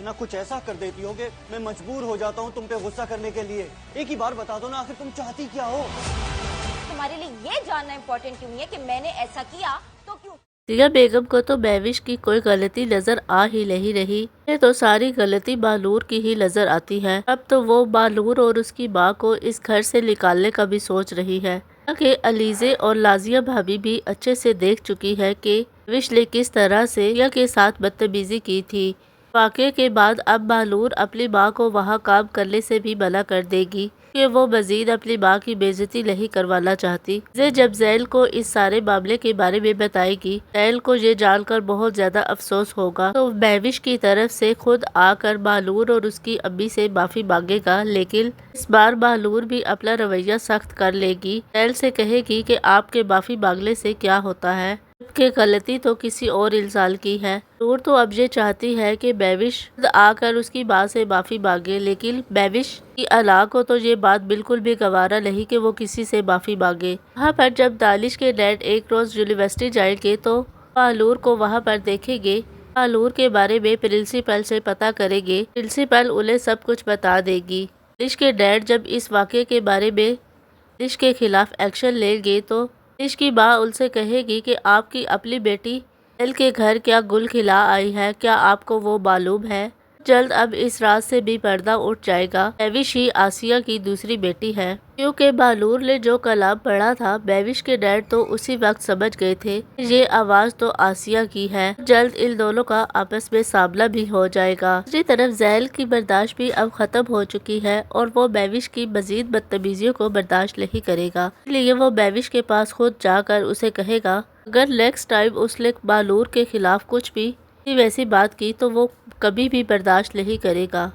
अर्चना कुछ ऐसा कर देती हो कि मैं मजबूर हो जाता हूँ तुम पे गुस्सा करने के लिए। एक ही बार बता दो ना, आखिर तुम चाहती क्या हो? तुम्हारे लिए ये जानना इम्पोर्टेंट क्यों नहीं है कि मैंने ऐसा किया तो क्यों? जिया बेगम को तो महविश की कोई गलती नजर आ ही नहीं रही। ये तो सारी गलती बालूर की ही नजर आती है। अब तो वो बालूर और उसकी माँ को इस घर से निकालने का भी सोच रही है कि अलीजे और लाजिया भाभी भी अच्छे से देख चुकी है कि महविश ने किस तरह से जिया के साथ बदतमीजी की थी। वाक़े के बाद अब बालूर अपनी माँ को वहाँ काम करने से भी मना कर देगी कि वो मजीद अपनी माँ की बेइज्जती नहीं करवाना चाहती। जब ज़ैल को इस सारे मामले के बारे में बताएगी, ज़ैल को ये जानकर बहुत ज्यादा अफसोस होगा तो महविश की तरफ से खुद आकर बालूर और उसकी अम्मी से माफी मांगेगा। लेकिन इस बार बालूर भी अपना रवैया सख्त कर लेगी। ज़ैल से कहेगी कि आपके माफी मांगने से क्या होता है, कि गलती तो किसी और इंसान की है। नूर तो अब ये चाहती है कि महविश खुद आकर उसकी माँ से माफी मांगे, लेकिन महविश की अला को तो ये बात बिल्कुल भी गवारा नहीं कि वो किसी से माफी मांगे। वहाँ पर जब दानिश के डैड एक रोज यूनिवर्सिटी जाएंगे तो बालूर को वहाँ पर देखेंगे। बालूर के बारे में प्रिंसिपल से पता करेंगे। प्रिंसिपल उन्हें सब कुछ बता देगी। दानिश के डैड जब इस वाक़े के बारे में दानिश के खिलाफ एक्शन लेंगे तो दानिश की माँ उनसे कहेगी कि आपकी अपनी बेटी ज़ैल के घर क्या गुल खिला आई है, क्या आपको वो मालूम है? जल्द अब इस राज से भी पर्दा उठ जाएगा। महविश ही आसिया की दूसरी बेटी है। क्योंकि बालूर ने जो कलाम पढ़ा था, महविश के डैड तो उसी वक्त समझ गए थे ये आवाज तो आसिया की है। जल्द इन दोनों का आपस में सामना भी हो जाएगा। दूसरी तरफ ज़ैल की बर्दाश्त भी अब खत्म हो चुकी है और वो महविश की मजीद बदतमीजियों को बर्दाश्त नहीं करेगा। इसलिए वो महविश के पास खुद जाकर उसे कहेगा अगर नेक्स्ट टाइम उसने बालूर के खिलाफ कुछ भी वैसी बात की तो वो कभी भी बर्दाश्त नहीं करेगा।